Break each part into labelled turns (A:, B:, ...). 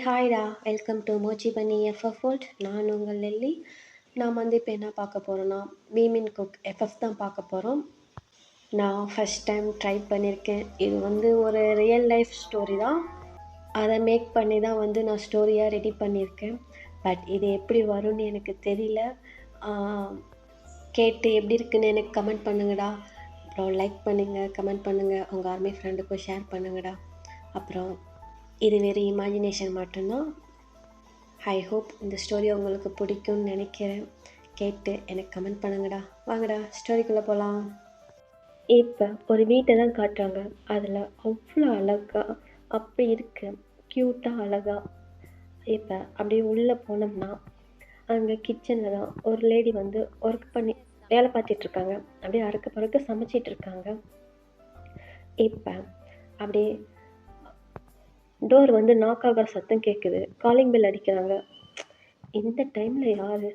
A: ஹாய்டா, welcome to மோச்சி பண்ணி FF world. நான் உங்கள் லெல்லி. நாம் இப்போ என்ன பார்க்க போகிறோன்னா, மீமின் குக் எஃப்எஃப் தான் பார்க்க போகிறோம். நான் ஃபஸ்ட் டைம் ட்ரை பண்ணியிருக்கேன். இது ஒரு ரியல் லைஃப் ஸ்டோரி தான். அதை மேக் பண்ணி தான் நான் ஸ்டோரியாக ரெடி பண்ணியிருக்கேன். பட் இது எப்படி வரும்னு எனக்கு தெரியல. கேட்டு எப்படி இருக்குன்னு எனக்கு கமெண்ட் பண்ணுங்கடா. அப்புறம் லைக் பண்ணுங்கள், கமெண்ட் பண்ணுங்கள், உங்கள் ஆர்மி ஃப்ரெண்டுக்கும் ஷேர் பண்ணுங்கடா. அப்புறம் இது வெறும் இமேஜினேஷன் மட்டும்தான். ஐ ஹோப் இந்த ஸ்டோரி உங்களுக்கு பிடிக்கும்னு நினைக்கிறேன். கேட்டு எனக்கு கமெண்ட் பண்ணுங்கடா. வாங்கடா ஸ்டோரிக்குள்ளே போகலாம். இப்போ ஒரு வீட்டை தான் காட்டுறாங்க. அதில் அவ்வளோ அழகாக அப்படி இருக்கு, க்யூட்டாக அழகாக. இப்போ அப்படியே உள்ளே போனோம்னா அங்கே கிச்சனில் தான் ஒரு லேடி ஒர்க் பண்ணி வேலை பார்த்துட்ருக்காங்க. அப்படியே அறுக்க பறக்க சமைச்சிட்ருக்காங்க. இப்போ அப்படியே டோர் நாக் ஆகிற சத்தம் கேட்குது. காலிங் பெல் அடிக்கிறாங்க. இந்த டைமில் யார்?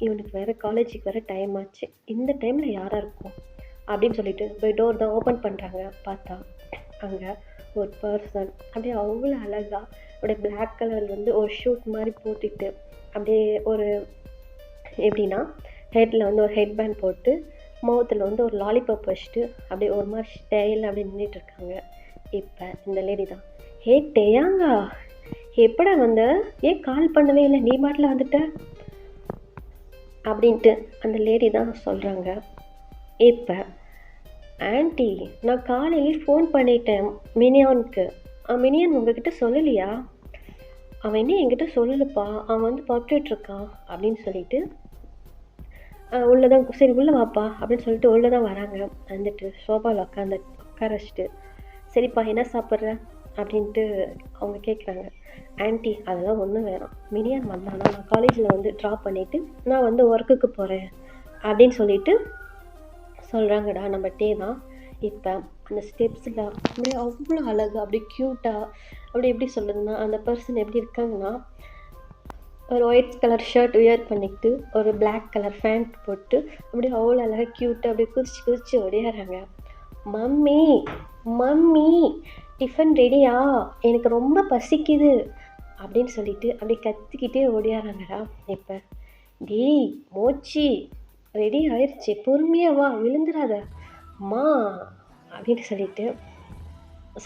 A: இவனுக்கு வேறு காலேஜுக்கு வேறு டைம் ஆச்சு. இந்த டைமில் யாராக இருக்கும் அப்படின்னு சொல்லிட்டு போய் டோர் தான் ஓப்பன் பண்ணுறாங்க. பார்த்தா அங்கே ஒரு பர்சன் அப்படியே அவ்வளோ அழகாக அப்படியே பிளாக் கலர் ஒரு ஷூட் மாதிரி போட்டுட்டு அப்படியே ஒரு எப்படின்னா ஹெட்டில் ஒரு ஹெட் பேண்ட் போட்டு மவுத்தில் ஒரு லாலிபாப் வச்சுட்டு அப்படியே ஒரு மாதிரி ஸ்டைல் அப்படி நின்றுட்டுருக்காங்க. இப்போ இந்த லேடி தான், ஹே டேயாங்கா, எப்படா வந்த? ஏன் கால் பண்ணவே இல்லை, நீ மாட்டில் வந்துட்ட அப்படின்ட்டு அந்த லேடி தான் சொல்கிறாங்க. இப்போ ஆன்ட்டி, நான் காலையிலே ஃபோன் பண்ணிட்டேன் மினியானுக்கு. மினியான் உங்ககிட்ட சொல்லலையா? அவன் இன்னும் என்கிட்ட சொல்லலப்பா, அவன் பட்டுட்ருக்கான் அப்படின்னு சொல்லிட்டு உள்ளதான். சரி உள்ளே வாப்பா அப்படின்னு சொல்லிட்டு உள்ளே தான் வராங்க. சோபாவில் உட்கார வச்சுட்டு, சரிப்பா என்ன சாப்பிட்ற அப்படின்ட்டு அவங்க கேட்குறாங்க. ஆன்ட்டி அதெல்லாம் ஒன்றும் வேணாம், மினியான் வந்தானா நான் காலேஜில் ட்ராப் பண்ணிவிட்டு நான் ஒர்க்குக்கு போகிறேன் அப்படின்னு சொல்லிட்டு சொல்கிறாங்கடா. நம்ம டே தான். இப்போ அந்த ஸ்டெப்ஸில் அப்படியே அவ்வளோ அழகாக அப்படியே க்யூட்டாக அப்படி எப்படி சொல்கிறதுனா, அந்த பர்சன் எப்படி இருக்காங்கன்னா ஒரு ஒயிட் கலர் ஷர்ட் வியர் பண்ணிக்கிட்டு ஒரு பிளாக் கலர் பேண்ட் போட்டு அப்படியே அவ்வளோ அழகாக க்யூட்டாக அப்படியே குதிச்சு ஓடியாடுறாங்க. மம்மி மம்மி டிஃபன் ரெடியா, எனக்கு ரொம்ப பசிக்குது அப்படின்னு சொல்லிட்டு அப்படியே கத்திக்கிட்டே ஓடியாராங்கடா. இப்போ டேய் மோச்சி, ரெடி ஆயிடுச்சு, பொறுமையாக வா, விழுந்துடாத அம்மா அப்படின்னு சொல்லிட்டு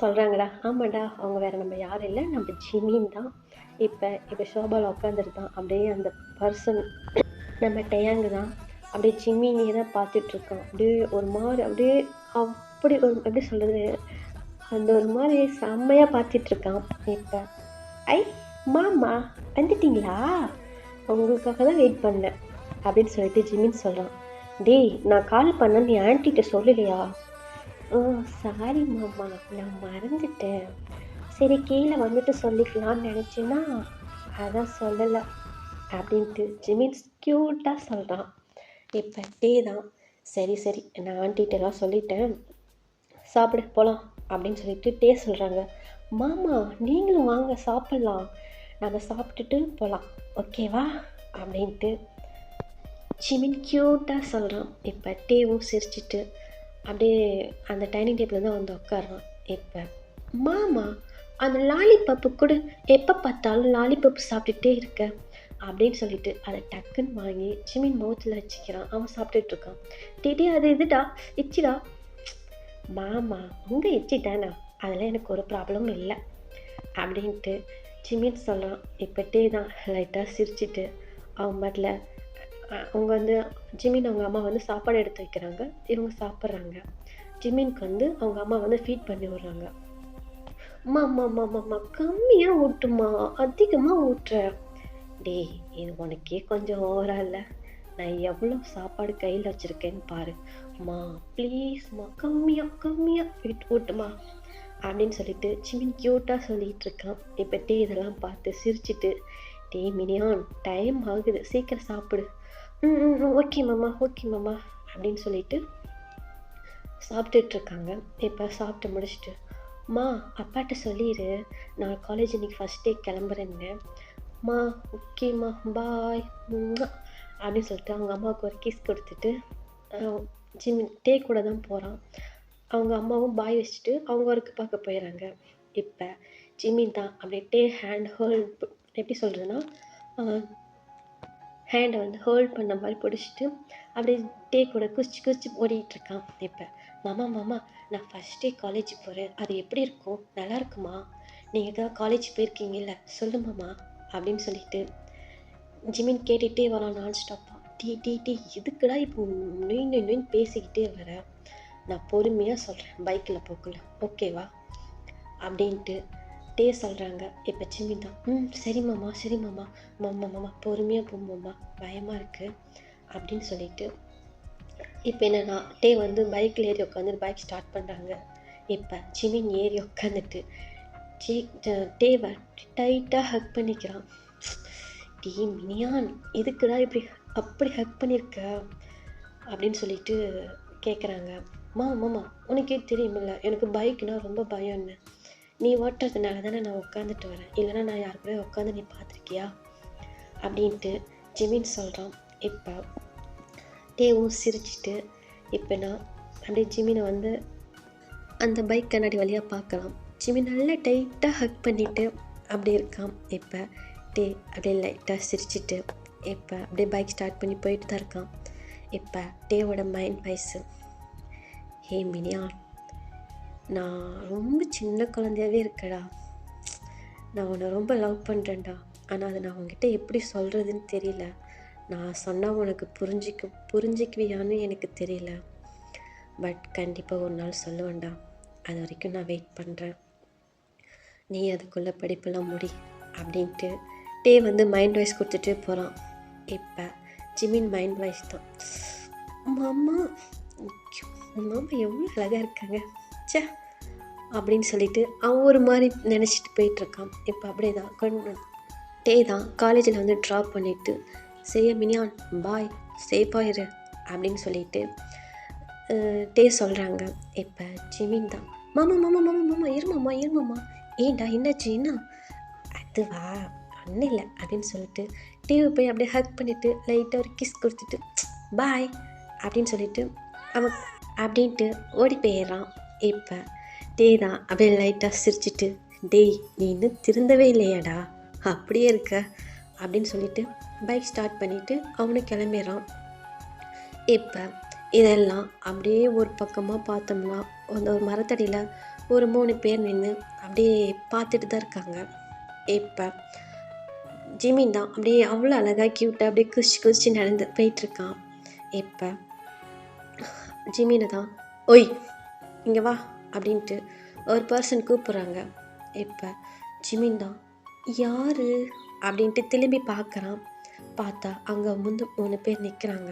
A: சொல்கிறாங்கடா. ஆமாண்டா, அவங்க வேறு நம்ம யாரும் இல்லை, நம்ம ஜிமின் தான். இப்போ ஷோபாவில் உட்காந்துருந்தான். அப்படியே அந்த பர்சன் நம்ம டேயாங்கு தான். அப்படியே ஜிமினியே தான் பார்த்துட்ருக்கான். அப்படியே ஒரு மாதிரி அப்படியே அப்படி ஒரு எப்படி சொல்கிறது, அந்த ஒரு மாதிரி செம்மையாக பார்த்துட்ருக்கான். இப்போ ஐ மாமா வந்துட்டிங்களா, உங்களுக்காக தான் வெயிட் பண்ணேன் அப்படின்னு சொல்லிட்டு ஜிமின் சொல்கிறான். டேய் நான் கால் பண்ணேன், நீ ஆன்ட்டிகிட்ட சொல்லலையா? சாரி மாமா, நான் மறந்துட்டேன். சரி கீழே சொல்லிக்கலான்னு நினச்சேன்னா அதான் சொல்லலை அப்படின்ட்டு ஜிமின் க்யூட்டாக சொல்கிறான். இப்போ டே தான், சரி சரி நான் ஆன்ட்டிகிட்டலாம் சொல்லிட்டேன், சாப்பிட போகலாம் அப்படின்னு சொல்லிட்டு டே சொல்கிறாங்க. மாமா நீங்களும் வாங்க சாப்பிட்லாம், நம்ம சாப்பிட்டுட்டு போகலாம் ஓகேவா அப்படின்ட்டு ஜிமின் க்யூட்டாக சொல்கிறான். இப்போ டேவும் சிரிச்சிட்டு அப்படியே அந்த டைனிங் டேபிள் தான் உட்காடுறான். இப்போ மாமா அந்த லாலிபப்பு கூட, எப்போ பார்த்தாலும் லாலிபப்பு சாப்பிட்டுட்டே இருக்க அப்படின்னு சொல்லிட்டு அதை டக்குன்னு வாங்கி ஜிமின் மவுத்தில் வச்சுக்கிறான். அவன் சாப்பிட்டுட்ருக்கான். டேடே அது இதுடா, இச்சிடா. மாமா உங்கள் இச்சி தானே, அதெல்லாம் எனக்கு ஒரு ப்ராப்ளமும் இல்லை அப்படின்ட்டு ஜிமின் சொல்கிறான். இப்போ டே தான் லைட்டாக சிரிச்சிட்டு அவங்க பாட்டில் அவங்க ஜிமின் அவங்க அம்மா சாப்பாடு எடுத்து வைக்கிறாங்க. இவங்க சாப்பிட்றாங்க. ஜிமின்க்கு அவங்க அம்மா ஃபீட் பண்ணி விடுறாங்க. அம்மா கம்மியாக ஊட்டுமா, அதிகமாக ஊட்டுற. டேய் இது உனக்கே கொஞ்சம் ஓவரா இல்லை, நான் எவ்வளோ சாப்பாடு கையில் வச்சுருக்கேன்னு பாரு. அம்மா ப்ளீஸ்மா கம்மியாக ஊட்டுமா அப்படின்னு சொல்லிட்டு ஜிமின் க்யூட்டாக சொல்லிகிட்டு இருக்கான். இப்போ டே இதெல்லாம் பார்த்து சிரிச்சிட்டு, டே மினியான் டைம் ஆகுது, சீக்கிரம் சாப்பிடு. ஓகே மாமா அப்படின்னு சொல்லிட்டு சாப்பிட்டுட்ருக்காங்க. இப்போ சாப்பிட்டு முடிச்சுட்டு, அப்பாட்ட சொல்லிடு நான் காலேஜ் இன்னைக்கு ஃபஸ்ட் டே கிளம்புறேன்னு. ஓகேம்மா பாய் அப்படின்னு சொல்லிட்டு அவங்க அம்மாவுக்கு ஒரு கிஸ் கொடுத்துட்டு ஜிமின் டே கூட தான் போகிறான். அவங்க அம்மாவும் பாய் வச்சுட்டு அவங்க ஒர்க்கு பார்க்க போயிடறாங்க. இப்போ ஜிமின் தான் அப்படியே டே ஹேண்ட் ஹோல்ட் எப்படி சொல்கிறதுன்னா ஹேண்டை வந்து ஹோல்ட் பண்ண மாதிரி பிடிச்சிட்டு அப்படியே டே கூட குச்சி குச்சி ஓடிட்டுருக்கான். இப்போ மாமா மாமா நான் ஃபஸ்ட் டே காலேஜ் போகிறேன், அது எப்படி இருக்கும், நல்லா இருக்குமா, நீங்கள் தான் காலேஜ் போயிருக்கீங்கல்ல சொல்லு மாமா அப்படின்னு சொல்லிட்டு ஜிமின் கேட்டுகிட்டே வரான் நான் ஸ்டாப்பாக. டீ டீ டீ எதுக்குடா இப்போ நொய் பேசிக்கிட்டே வர, நான் பொறுமையாக சொல்கிறேன் பைக்கில் போக்குள்ள ஓகேவா அப்படின்ட்டு டே சொல்கிறாங்க. இப்போ ஜிமின் தான் சரி மாமா சரி மாமா மாமா மாமா பொறுமையாக போமாம்மா பயமாக இருக்குது அப்படின்னு சொல்லிட்டு இப்போ என்னன்னா டே வந்து பைக்கில் ஏறி உட்காந்து பைக் ஸ்டார்ட் பண்ணுறாங்க. இப்போ ஜிமின் ஏறி உட்காந்துட்டு டேவை டைட்டாக ஹக் பண்ணிக்கிறான். டீ மினியான் இதுக்குடா இப்படி அப்படி ஹக் பண்ணியிருக்க அப்படின்னு சொல்லிட்டு கேட்குறாங்க. மாமா உனக்கே தெரியுமில்ல எனக்கு பைக்னால் ரொம்ப பயம்னு, நீ ஓட்டுறதுனால தானே நான் உட்காந்துட்டு வரேன், இல்லைனா நான் யாரு கூட உட்காந்து நீ பார்த்துருக்கியா அப்படின்ட்டு ஜிமின் சொல்கிறான். இப்போ டேவும் சிரிச்சிட்டு இப்போ நான் அப்படியே ஜிமினை வந்து அந்த பைக் கண்ணாடி வழியாக பார்க்கலாம். ஜிமின் நல்லா டைட்டாக ஹக் பண்ணிவிட்டு அப்படி இருக்கான். இப்போ டே அப்படியே லைட்டாக சிரிச்சிட்டு இப்போ அப்படியே பைக் ஸ்டார்ட் பண்ணி போயிட்டு தான் இருக்கான். இப்போ டேவோட மைண்ட் வாய்ஸு, ஹே மினியான் நான் ரொம்ப சின்ன குழந்தையாகவே இருக்கடா, நான் உன்னை ரொம்ப லவ் பண்ணுறேன்டா, ஆனால் அதை நான் உங்ககிட்ட எப்படி சொல்கிறதுன்னு தெரியல, நான் சொன்னால் உனக்கு புரிஞ்சிக்குவியான்னு எனக்கு தெரியல, பட் கண்டிப்பாக ஒரு நாள் சொல்லுவேன்டா, அது வரைக்கும் நான் வெயிட் பண்ணுறேன், நீ அதுக்குள்ளே படிப்பெல்லாம் முடி அப்படின்ட்டு டே வந்து மைண்ட் வாய்ஸ் கொடுத்துட்டு போகிறான். இப்போ ஜிமின் மைண்ட் வாய்ஸ் தான், மாமா மாமா எவ்வளோ அழகாக இருக்காங்க சே அப்படின்னு சொல்லிட்டு அவன் ஒரு மாதிரி நினச்சிட்டு போயிட்டுருக்கான். இப்போ அப்படியே தான் டே தான் காலேஜில் வந்து ட்ராப் பண்ணிவிட்டு சரியா மினியான் பாய் சேஃபாக இரு அப்படின்னு சொல்லிட்டு டே சொல்கிறாங்க. இப்போ ஜிமின் தான் மாமா மாமா மாமா மாமா இருமாம்மா இருமாம்மா ஏன்டா என்னாச்சு என்ன, அதுவா ஒன்றும் இல்லை அப்படின்னு சொல்லிட்டு டேவை போய் அப்படியே ஹக் பண்ணிவிட்டு லைட்டாக ஒரு கிஸ் கொடுத்துட்டு பாய் அப்படின்னு சொல்லிட்டு அவன் அப்படின்ட்டு ஓடி போயிடுறான். இப்போ டே தான் அப்படியே லைட்டாக சிரிச்சிட்டு டேய் நீ இன்னும் திருந்தவே இல்லையாடா அப்படியே இருக்க அப்படின்னு சொல்லிட்டு பைக் ஸ்டார்ட் பண்ணிவிட்டு அவனு கிளம்பிடுறான். இப்போ இதெல்லாம் அப்படியே ஒரு பக்கமாக பார்த்தோம்னா அந்த ஒரு மரத்தடியில் ஒரு 3 பேர் நின்று அப்படியே பார்த்துட்டு தான் இருக்காங்க. இப்போ ஜிமின் தான் அப்படியே அவ்வளோ அழகாக க்யூட்டாக அப்படியே குதிச்சு நடந்து போயிட்டுருக்கான். இப்போ ஜிமினை தான் ஒய் இங்கே வா அப்படின்ட்டு ஒரு பர்சன் கூப்பிட்றாங்க. இப்போ ஜிமின் தான் யார் அப்படின்ட்டு திரும்பி பார்க்குறான். பார்த்தா அங்கே 3 பேர் நிற்கிறாங்க.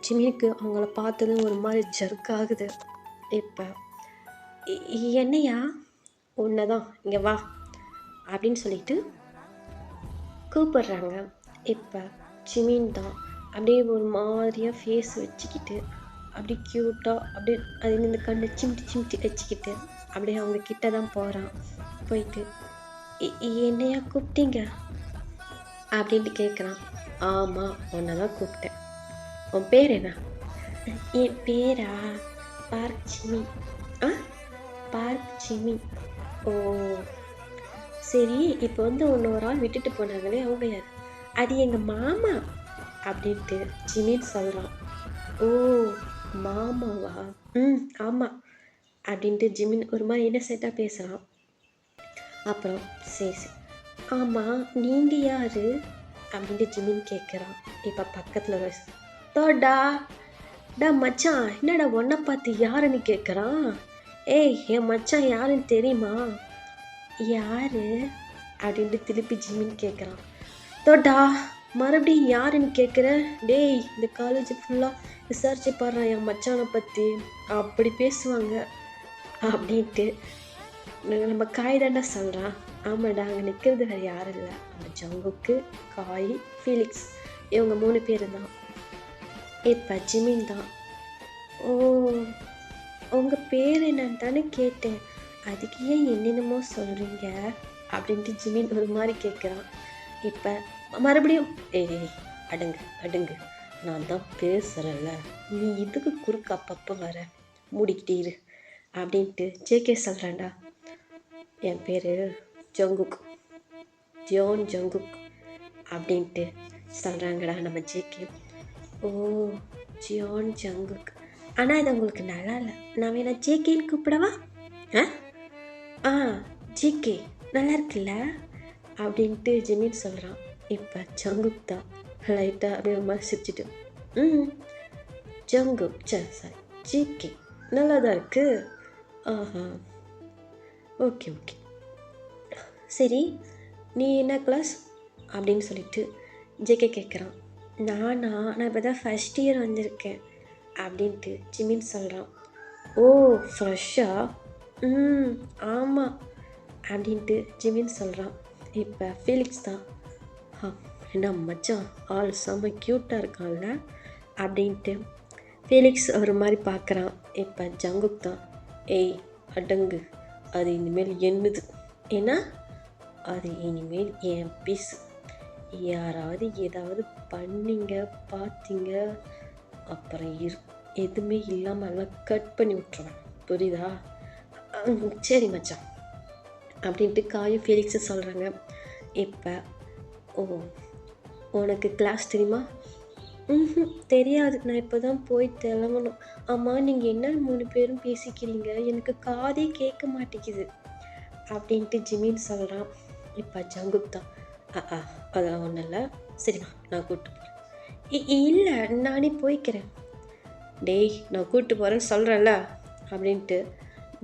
A: ஜிமினுக்கு அவங்கள பார்த்ததும் ஒரு மாதிரி ஜர்க் ஆகுது. இப்போ என்னையா உன்னை தான் இங்கே வா அப்படின்னு சொல்லிட்டு கூப்பிட்றாங்க. இப்போ ஜிமின் தான் அப்படியே ஒரு மாதிரியாக ஃபேஸ் வச்சுக்கிட்டு அப்படி க்யூட்டாக அப்படியே அது இந்த கண்ணை சிமிட்டி வச்சுக்கிட்டு அப்படியே அவங்க கிட்ட தான் போகிறான். போயிட்டு என்னையா கூப்பிட்டீங்க அப்படின்ட்டு கேட்குறான். ஆமாம் உன்னை தான் கூப்பிட்டேன், உன் பேர் என்ன? என் பேரா பார்க் ஜிமி. Park Jimin. ஓ சரி, இப்போ வந்து உன்னை ஒரு ஆள் விட்டுட்டு போனாங்களே அவங்க யார்? அது எங்கள் மாமா அப்படின்ட்டு ஜிமின் சொல்கிறான். ஓ மாமாவா? ஆமாம் அப்படின்ட்டு ஜிமின் ஒரு மாதிரி இன்னசென்ட்டாக பேசுகிறான். அப்புறம் சரி ஆமாம் நீங்கள் யார் அப்படின்ட்டு ஜிமின் கேட்குறான். இப்போ பக்கத்தில் வாய்ஸ் டா மச்சான் என்னடா ஒன்றை பார்த்து யாருன்னு கேட்குறான். ஏய் என் மச்சான் யாருன்னு தெரியுமா? யார் அப்படின்ட்டு திருப்பி ஜிமின் கேட்குறான். தோட்டா மறுபடியும் யாருன்னு கேட்குற? டேய் இந்த காலேஜ் ஃபுல்லாக விசாரிச்சு பாடுறான் என் மச்சானை பற்றி, அப்படி பேசுவாங்க அப்படின்ட்டு நம்ம காய் தாண்டா சொல்கிறான். ஆமாடா அங்கே நிற்கிறது வேறு யாரும் இல்லை, அந்த ஜங்குக்கு, காய், ஃபீலிக்ஸ் இவங்க 3 பேர் தான். இப்போ ஜிமின் தான் ஓ உங்கள் பேர் என்னன்னு தானே கேட்டேன், அதுக்கு ஏன் என்னென்னமோ சொல்கிறீங்க அப்படின்ட்டு ஜிமின் ஒரு மாதிரி கேட்குறான். இப்போ மறுபடியும் ஏய் அடுங்கு நான் தான் பேசுகிறேன்ல, நீ இதுக்கு குறுக்கு அப்பப்போ வர, மூடிக்கிட்டே இரு அப்படின்ட்டு ஜேகே சொல்கிறான்டா. என் பேர் ஜங்குக், ஜியோன் ஜங்குக் அப்படின்ட்டு சொல்கிறாங்கடா நம்ம ஜேகே. ஓ, ஜியோன் ஜங்குக். ஆனால் இது உங்களுக்கு நல்லா இல்லை. நான் வேணா ஜேகேன்னு கூப்பிடவா? ஆ ஆ ஜேகே நல்லா இருக்குல்ல அப்படின்ட்டு ஜிமின் சொல்கிறான். இப்போ ஜங்குக் தான் லைட்டாக அப்படியே ஒரு மாதிரி சிரிச்சிட்டு, ஜங்குக் சாரி ஜேகே நல்லா தான் இருக்கு. ஆஹா, ஓகே ஓகே, சரி நீ என்ன கிளாஸ் அப்படின்னு சொல்லிட்டு ஜேகே கேட்குறான். நான் இப்போ தான் ஃபஸ்ட் இயர் வந்திருக்கேன் அப்படின்ட்டு ஜிமின் சொல்கிறான். ஓ, ஃப்ரெஷ்ஷா? ஆமாம் அப்படின்ட்டு ஜிமின் சொல்கிறான். இப்போ ஃபீலிக்ஸ் தான், என்ன மச்சான் ஆள் செம்ம க்யூட்டாக இருக்கான்ல அப்படின்ட்டு ஃபீலிக்ஸ் ஒரு மாதிரி பார்க்குறான். இப்போ ஜங்குக் தான், ஏய் அடங்கு, அது இனிமேல் என்னது, ஏன்னா அது இனிமேல் என் பீஸ். யாராவது ஏதாவது பண்ணிங்க பார்த்தீங்க அப்புறம் எதுவுமே இல்லாமல் எல்லாம் கட் பண்ணி விட்ருவேன், புரியுதா? சரி மச்சான் அப்படின்ட்டு காயும் ஃபீலிக்ஸு சொல்கிறாங்க. இப்போ உனக்கு கிளாஸ் தெரியுமா? தெரியாது, நான் இப்போ தான் போய் கிளம்பணும். ஆமாம், நீங்கள் என்ன 3 பேரும் பேசிக்கிறீங்க, எனக்கு காதே கேட்க மாட்டேங்குது அப்படின்ட்டு ஜிமின் சொல்கிறான். இப்போ ஜங்குக் தான், அதெல்லாம் ஒன்றும் இல்லை, சரிம்மா நான் கூப்பிட்டு போகிறேன். இல்லை நானே போய்க்கிறேன். டேய் நான் கூப்பிட்டு போகிறேன்னு சொல்கிறேன்ல அப்படின்ட்டு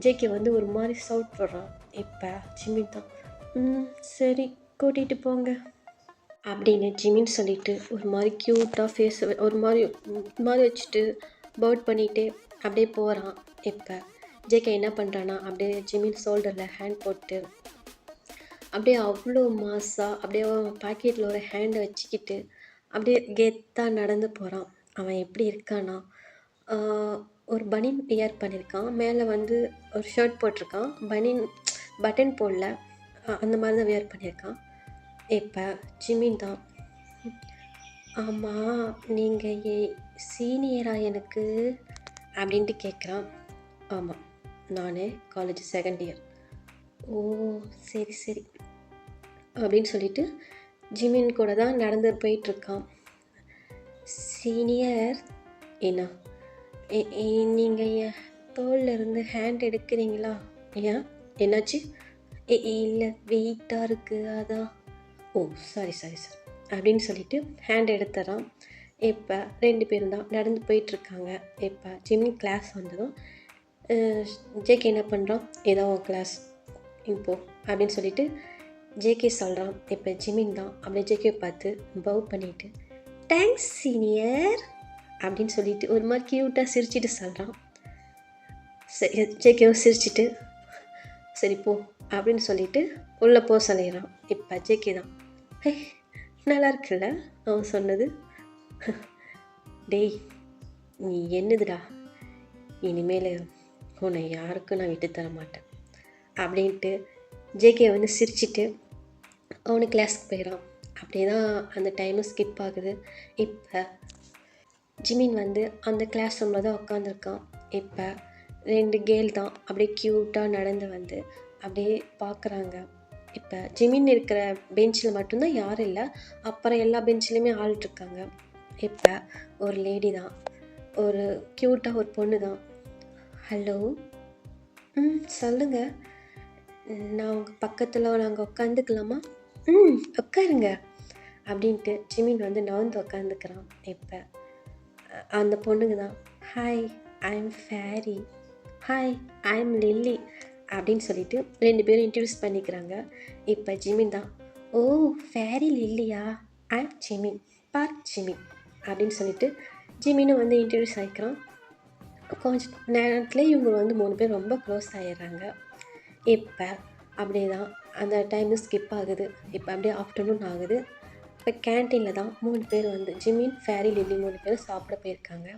A: ஜேகே வந்து ஒரு மாதிரி சவுட் போடுறான். இப்போ ஜிமின் தான், சரி கூட்டிகிட்டு போங்க அப்படின்னு ஜிமின் சொல்லிவிட்டு ஒரு மாதிரி க்யூட்டாக ஃபேஸ் ஒரு மாதிரி வச்சுட்டு பர்ட் பண்ணிகிட்டே அப்படியே போகிறான். இப்போ ஜேகே என்ன பண்ணுறான்னா அப்படியே ஜிமின் ஷோல்டரில் ஹேண்ட் போட்டு அப்படியே அவ்வளோ மாஸாக அப்படியே பாக்கெட்டில் ஒரு ஹேண்டை வச்சுக்கிட்டு அப்படியே கெத்தாக நடந்து போகிறான். அவன் எப்படி இருக்கான்னா, ஒரு பனின் வியர் பண்ணியிருக்கான், மேலே வந்து ஒரு ஷர்ட் போட்டிருக்கான், பட்டன் போடல, அந்த மாதிரி தான் வியர் பண்ணியிருக்கான். இப்போ ஜிமின் தான், ஆமாம் நீங்கள் சீனியரா எனக்கு அப்படின்ட்டு கேட்குறான். ஆமாம், நான் காலேஜ் 2nd இயர். ஓ சரி சரி அப்படின்னு சொல்லிட்டு ஜிமின் கூட தான் நடந்து போயிட்டுருக்கான். சீனியர் என்ன, நீங்கள் என் தோளில் இருந்து ஹேண்ட் எடுக்கிறீங்களா? ஏன் என்னாச்சு? இல்லை வெயிட்டாக இருக்குது அதான். ஓ சாரி அப்படின்னு சொல்லிட்டு ஹேண்ட் எடுத்துறான். இப்போ 2 பேரும் தான் நடந்து போயிட்டுருக்காங்க. இப்போ ஜிமின் கிளாஸ் வந்ததும் ஜேகே என்ன பண்ணுறான், ஏதோ கிளாஸ் இப்போ அப்படின்னு சொல்லிட்டு ஜேகே சொல்கிறான். இப்போ ஜிமின் தான் அப்படியே ஜேகே பார்த்து பவ் பண்ணிவிட்டு தேங்க்ஸ் சீனியர் அப்படின்னு சொல்லிட்டு ஒரு மாதிரி க்யூட்டாக சிரிச்சிட்டு சொல்கிறான். சரி ஜேகேவும் சிரிச்சிட்டு சரி போ அப்படின்னு சொல்லிட்டு உள்ளே போக சொல்லிடுறான். இப்போ ஜேகே தான், நல்லா இருக்குல்ல அவன் சொன்னது. டேய் நீ என்னதுடா, இனிமேல் உன்னை யாருக்கும் நான் விட்டு தர மாட்டேன் அப்படின்ட்டு ஜேகே வந்து சிரிச்சிட்டு அவனு கிளாஸுக்கு போயிடான். அப்படியே தான் அந்த டைமு ஸ்கிப் ஆகுது. இப்போ ஜிமின் வந்து அந்த கிளாஸ் ரூமில் தான் உட்காந்துருக்கான். இப்போ 2 கேர்ள் தான் அப்படியே க்யூட்டாக நடந்து வந்து அப்படியே பார்க்குறாங்க. இப்போ ஜிமின் இருக்கிற பெஞ்சில் மட்டும்தான் யாரும் இல்லை, அப்புறம் எல்லா பெஞ்சிலையுமே ஆள் இருக்காங்க. இப்போ ஒரு லேடி தான், ஒரு க்யூட்டாக ஒரு பொண்ணு தான். ஹலோ, சொல்லுங்கள், நான் உங்கள் பக்கத்தில் நாங்கள் உட்காந்துக்கலாமா? உட்காருங்க அப்படின்ட்டு ஜிமின் வந்து நவந்து உட்காந்துக்கிறான். இப்போ அந்த பொண்ணுங்க தான், hi I am Fairy, hi I am Lilly அப்படின்னு சொல்லிட்டு 2 பேரும் இன்ட்ரடியூஸ் பண்ணிக்கிறாங்க. இப்போ ஜிமின் தான், ஓ ஃபேரி லில்லியா, I am Jimin, Park Jimin அப்படின்னு சொல்லிட்டு ஜிமினும் வந்து இன்ட்ரடியூஸ் ஆகிக்கிறான். கொஞ்சம் நேரத்தில் இவங்க வந்து 3 பேர் ரொம்ப க்ளோஸ் ஆகிடுறாங்க. இப்போ அப்படியே தான் அந்த டைமு ஸ்கிப் ஆகுது. இப்போ அப்படியே ஆஃப்டர்நூன் ஆகுது. இப்போ கேன்டீனில் தான் 3 பேர் வந்து ஜிமின் ஃபேரி லில்லி 3 பேரும் சாப்பிட போயிருக்காங்க.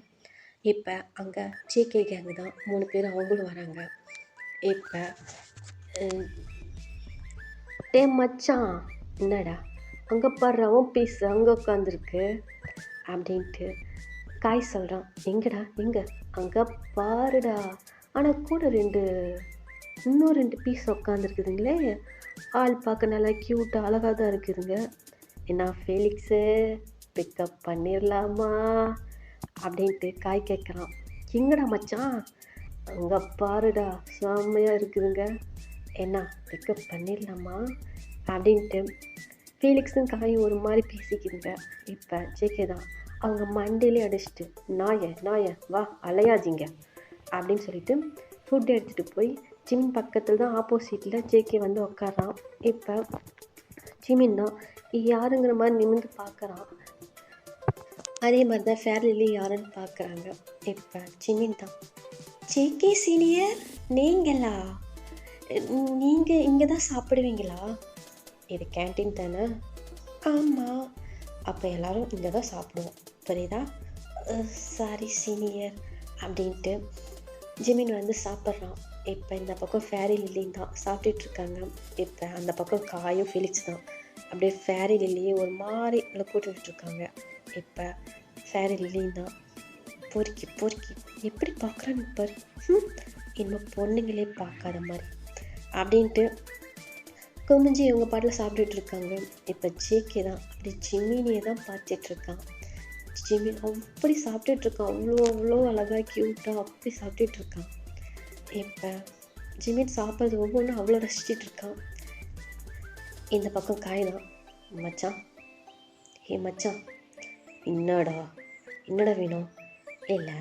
A: இப்போ அங்கே ஜேகே கேங்கு தான் 3 பேர் அவங்களும் வராங்க. இப்போ டே மச்சான் என்னடா அங்கே பாடுறவன் பீஸ் அங்கே உட்காந்துருக்கு அப்படின்ட்டு காய் சொல்கிறான். எங்கடா எங்கே, அங்கே பாருடா, ஆனால் கூட 2 இன்னும் 2 பீஸ் உட்காந்துருக்குதுங்களே, ஆள் பார்க்க நல்லா க்யூட்டாக அழகாக தான் இருக்குதுங்க. என்ன ஃபெலிக்ஸு பிக்கப் பண்ணிடலாமா அப்படின்ட்டு காய் கேட்குறான். எங்கடா மச்சான், அங்கே பாருடா செம்மையாக இருக்குதுங்க, என்ன பிக்கப் பண்ணிடலாமா அப்படின்ட்டு ஃபீலிக்ஸும் காயும் ஒரு மாதிரி பேசிக்குதுங்க. இப்போ ஜேகே தான் அவங்க மண்டையிலே அடிச்சுட்டு, நாய வா அலையாதீங்க அப்படின்னு சொல்லிட்டு ஃபுட் எடுத்துகிட்டு போய் ஜிம் பக்கத்தில் தான் ஆப்போசிட்டில் ஜேகே வந்து உட்காரான். இப்போ ஜிமின் தான் யாருங்கிற மாதிரி நிமிர்ந்து பார்க்குறான். அதே மாதிரி தான் ஃபேர்லிலி யாருன்னு பார்க்குறாங்க. இப்போ ஜிமின் தான், ஜேகே சீனியர் நீங்களா, நீங்கள் இங்கே தான் சாப்பிடுவீங்களா? இது கேன்டீன் தானே? ஆமாம். அப்போ எல்லோரும் இங்கே தான் சாப்பிடுவோம், புரியுதா? சாரி சீனியர் அப்படின்ட்டு ஜிமின் வந்து சாப்பிட்றான். இப்போ இந்த பக்கம் ஃபேரி லில்லியும் தான் சாப்பிட்டுட்ருக்காங்க. இப்போ அந்த பக்கம் காயும் ஃபெலிக்ஸ் தான் அப்படியே ஃபேரி லில்லியை ஒரு மாதிரி போட்டுட்ருக்காங்க. இப்போ ஃபேரி லில்லியும் தான், பொறுக்கி எப்படி பார்க்குறான்னு பாரு, இன்னும் பொண்ணுங்களே பார்க்காத மாதிரி அப்படின்ட்டு குமிஞ்சி இவங்க பாட்டில் சாப்பிட்டுட்ருக்காங்க. இப்போ ஜேகே தான் அப்படி ஜிமினியை தான் பார்த்துட்ருக்கான். ஜிமின் அப்படி சாப்பிட்டுட்ருக்கான், அவ்வளோ அழகாக க்யூட்டாக அப்படி சாப்பிட்டுட்ருக்கான். இப்போ ஜிமின் சாப்பிட்றது ஒவ்வொன்றும் அவ்வளோ ரசிச்சிட்ருக்கான். இந்த பக்கம் காய் தான், மச்சான் மச்சான் என்னடா வேணும்? இல்லை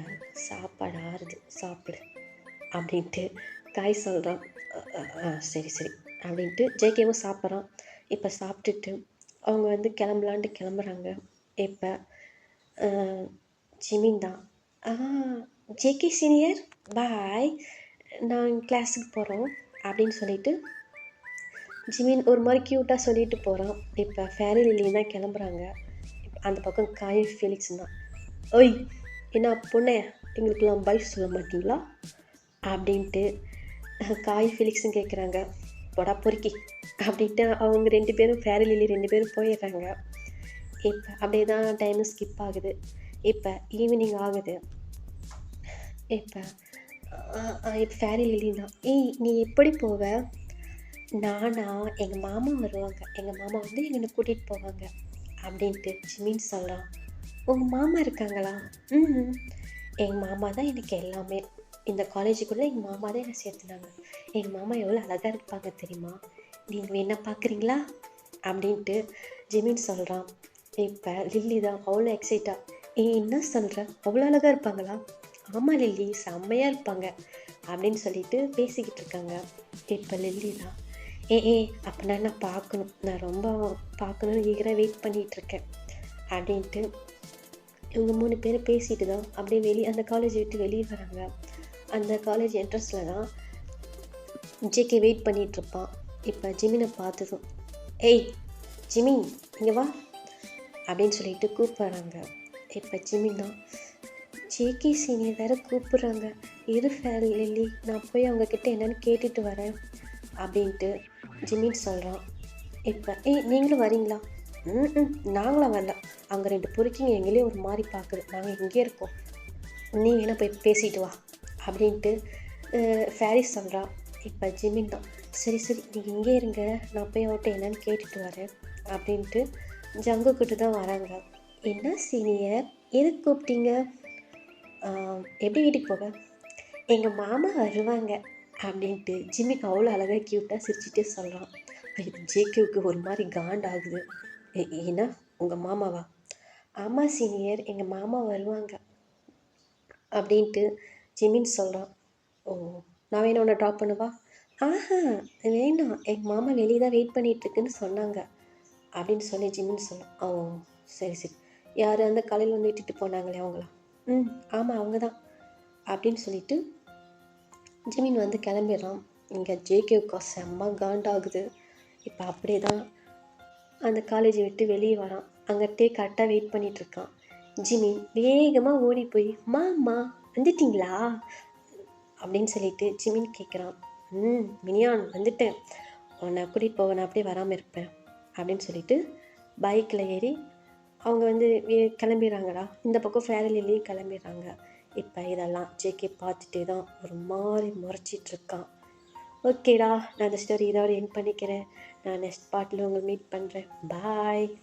A: சாப்பாடு ஆறுது சாப்பிடு அப்படின்ட்டு காய் சொல்கிறான். சரி அப்படின்ட்டு ஜேகேவும் சாப்பிட்றான். இப்போ சாப்பிட்டுட்டு அவங்க வந்து கிளம்புறாங்க. இப்போ ஜிமின் தான், ஜேகே சீனியர் பாய், நான் கிளாஸுக்கு போகிறோம் அப்படின்னு சொல்லிட்டு ஜிமின் ஒரு மாதிரி க்யூட்டாக சொல்லிட்டு போகிறான். இப்போ ஃபேரி லில்லியும் தான் கிளம்புறாங்க. அந்த பக்கம் காய் ஃபெலிக்ஸ் தான், ஓய் என்ன பொண்ணே, எங்களுக்கெல்லாம் பை சொல்ல மாட்டீங்களா அப்படின்ட்டு காய் ஃபெலிக்ஸும் கேட்குறாங்க. பொடா பொறுக்கி அப்படின்ட்டு அவங்க 2 பேரும் ஃபேரி லில்லி 2 பேரும் போயிடுறாங்க. இப்போ அப்படியே தான் டைமு ஸ்கிப் ஆகுது. இப்போ ஈவினிங் ஆகுது. இப்போ ஃபேரி லில்லி தான், நீ எப்படி போவ? நானா, எங்கள் மாமா வருவாங்க, எங்கள் மாமா வந்து என்னை கூட்டிகிட்டு போவாங்க அப்படின்ட்டு ஜிமின் சொல்கிறான். உங்கள் மாமா இருக்காங்களா? எங்கள் மாமா தான் எனக்கு எல்லாமே. இந்த காலேஜுக்குள்ளே எங்கள் மாமா தான் என்னை சேர்த்துனாங்க. எங்கள் மாமா எவ்வளோ அழகாக இருப்பாங்க தெரியுமா? நீங்கள் வேணா பார்க்குறீங்களா அப்படின்ட்டு ஜிமின் சொல்கிறான். இப்போ லில்லி தான் அவ்வளோ எக்ஸைட்டாக, என்ன சொல்கிற, அவ்வளோ அழகாக இருப்பாங்களா? ஆமாம் லில்லி, செம்மையாக இருப்பாங்க அப்படின்னு சொல்லிட்டு பேசிக்கிட்டு இருக்காங்க. இப்போ லில்லி தான், அப்படின்னா நான் பார்க்கணும், நான் ரொம்ப பார்க்கணுன்னு ஈகராக வெயிட் பண்ணிகிட்ருக்கேன் அப்படின்ட்டு இவங்க 3 பேர் பேசிட்டு தான் அப்படியே அந்த காலேஜை விட்டு வெளியே வராங்க. அந்த காலேஜ் என்ட்ரன்ஸில் தான் ஜேகே வெயிட் பண்ணிகிட்ருப்பான். இப்போ ஜிமினை பார்த்ததும், ஜிமின் இங்கே வா அப்படின்னு சொல்லிட்டு கூப்பிட்றாங்க. இப்போ ஜிமின் தான், ஜேகே சீனியர் வேறு கூப்பிட்றாங்க, இரு ஃபேரி லில்லி, நான் போய் அவங்கக்கிட்ட என்னென்னு கேட்டுட்டு வரேன் அப்படின்ட்டு ஜிமின் சொல்கிறான். இப்போ நீங்களும் வரீங்களா? நாங்களும் வரல, அங்கே 2 பொறுக்கிங்க எங்களே ஒரு மாதிரி பார்க்குது, நாங்கள் இங்கே இருக்கோம், நீ வேணா போய் பேசிட்டு வா அப்படின்ட்டு ஃபேரி சொல்கிறா. இப்போ ஜிமின் தான், சரி நீங்கள் இங்கே இருங்க, நான் போய் அவர்கிட்ட என்னன்னு கேட்டுட்டு வரேன் அப்படின்ட்டு ஜங்குக்கிட்ட தான் வராங்க. என்ன சீனியர், எதுக்கு கூப்பிட்டீங்க? எப்படி வீட்டுக்கு போக? எங்கள் மாமா வருவாங்க அப்படின்ட்டு ஜிமின் அவ்வளோ அழகாக க்யூட்டாக சிரிச்சுட்டே சொல்கிறான். இது ஜேகேவுக்கு ஒரு மாதிரி காண்டாகுது. ஏன்னா உங்கள் மாமாவா? ஆமாம் சீனியர், எங்கள் மாமா வருவாங்க அப்படின்ட்டு ஜிமின் சொல்கிறான். ஓ, நான் வேணும் உன்னை ட்ராப் பண்ணுவா? வேணாம், எங்கள் மாமா வெளியே தான் வெயிட் பண்ணிகிட்ருக்குன்னு சொன்னாங்க அப்படின்னு சொல்லி ஜிமின் சொன்னான். ஓ சரி, யார் அந்த காலையில் வந்து விட்டுட்டு போனாங்களே அவங்களா? ஆமாம் அவங்க தான் அப்படின்னு சொல்லிட்டு ஜிமின் வந்து கிளம்பிடுறான். இங்கே ஜேகேவுக்கா செம்ம காண்டாகுது. இப்போ அப்படியே தான் அந்த காலேஜை விட்டு வெளியே வரான். அங்கிட்டே கரெக்டாக வெயிட் பண்ணிகிட்ருக்கான். ஜிமின் வேகமாக ஓடி போய், மாமா வந்துட்டிங்களா அப்படின்னு சொல்லிட்டு ஜிமின் கேட்குறான். மினியான் வந்துட்டேன், உன்னை கூட்டிகிட்டு போவேன், அப்படியே வராமல் இருப்பேன் அப்படின்னு சொல்லிட்டு பைக்கில் ஏறி அவங்க வந்து கிளம்பிடுறாங்கடா. இந்த பக்கம் ஃபேரி லில்லியும் கிளம்பிடுறாங்க. இப்போ இதெல்லாம் ஜேகே பார்த்துட்டே தான் ஒரு மாதிரி முறைச்சிட்ருக்கான். ஓகேடா, நான் இந்த ஸ்டோரி இதோட எண்ட் பண்ணிக்கிறேன். நான் நெக்ஸ்ட் பார்ட்டில் உங்களை மீட் பண்ணுறேன். பாய்.